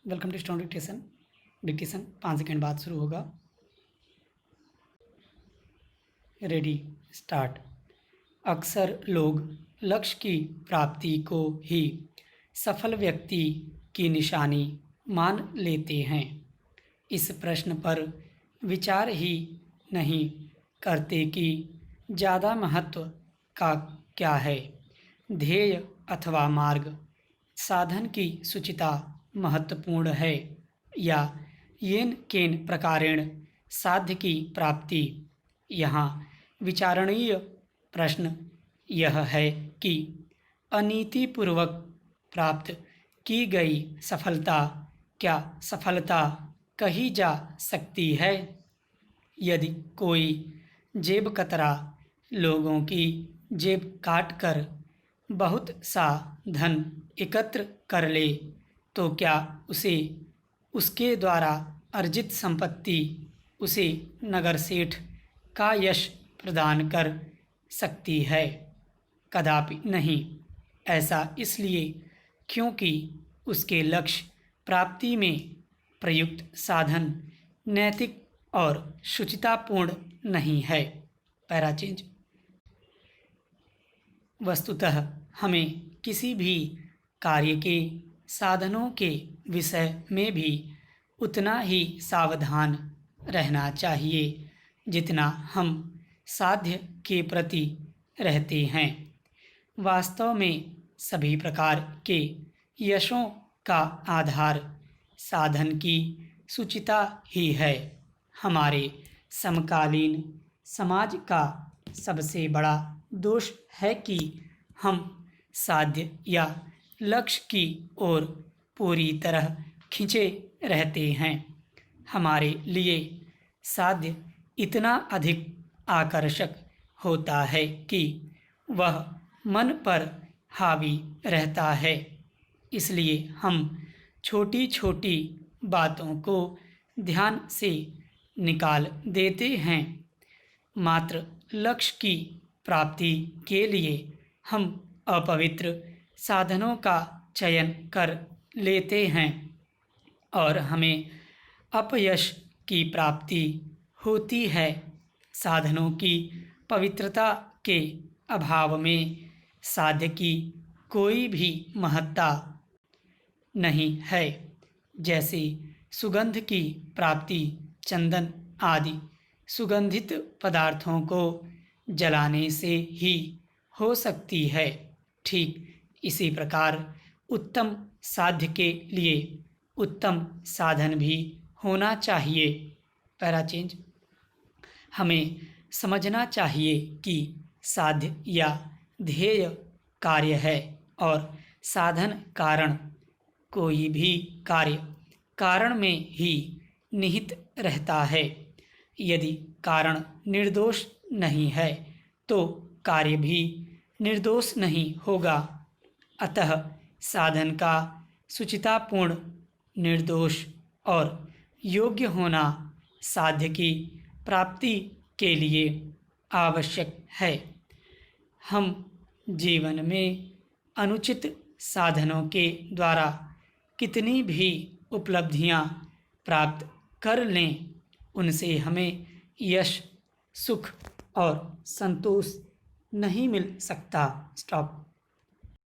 Welcome to stone dictation 5 second बाद शुरू होगा। Ready start. अक्सर लोग लक्ष्य की प्राप्ति को ही सफल व्यक्ति की निशानी मान लेते हैं। इस प्रश्न पर विचार ही नहीं करते कि ज़्यादा महत्व का क्या है। ध्येय अथवा मार्ग साधन की सूचिता महत्वपूर्ण है या येन केन प्रकारेण साध्य की प्राप्ति। यहाँ विचारणीय प्रश्न यह है कि अनीतिपूर्वक प्राप्त की गई सफलता क्या सफलता कही जा सकती है? यदि कोई जेब कतरा लोगों की जेब काट कर बहुत सा धन एकत्र कर ले तो क्या उसे उसके द्वारा अर्जित संपत्ति उसे नगर सेठ का यश प्रदान कर सकती है? कदापि नहीं। ऐसा इसलिए क्योंकि उसके लक्ष्य प्राप्ति में प्रयुक्त साधन नैतिक और शुचितापूर्ण नहीं है। Para change. वस्तुतः हमें किसी भी कार्य के साधनों के विषय में भी उतना ही सावधान रहना चाहिए जितना हम साध्य के प्रति रहते हैं। वास्तव में सभी प्रकार के यशों का आधार साधन की सूचिता ही है। हमारे समकालीन समाज का सबसे बड़ा दोष है कि हम साध्य या लक्ष्य की ओर पूरी तरह खिंचे रहते हैं। हमारे लिए साध्य इतना अधिक आकर्षक होता है कि वह मन पर हावी रहता है। इसलिए हम छोटी छोटी बातों को ध्यान से निकाल देते हैं। मात्र लक्ष्य की प्राप्ति के लिए हम अपवित्र साधनों का चयन कर लेते हैं और हमें अपयश की प्राप्ति होती है। साधनों की पवित्रता के अभाव में साध्य की कोई भी महत्ता नहीं है। जैसे सुगंध की प्राप्ति चंदन आदि सुगंधित पदार्थों को जलाने से ही हो सकती है, ठीक इसी प्रकार उत्तम साध्य के लिए उत्तम साधन भी होना चाहिए। Para change. हमें समझना चाहिए कि साध्य या ध्येय कार्य है और साधन कारण। कोई भी कार्य कारण में ही निहित रहता है। यदि कारण निर्दोष नहीं है तो कार्य भी निर्दोष नहीं होगा। अतः साधन का शुचितापूर्ण, निर्दोष और योग्य होना साध्य की प्राप्ति के लिए आवश्यक है। हम जीवन में अनुचित साधनों के द्वारा कितनी भी उपलब्धियां प्राप्त कर लें, उनसे हमें यश, सुख और संतोष नहीं मिल सकता। स्टॉप।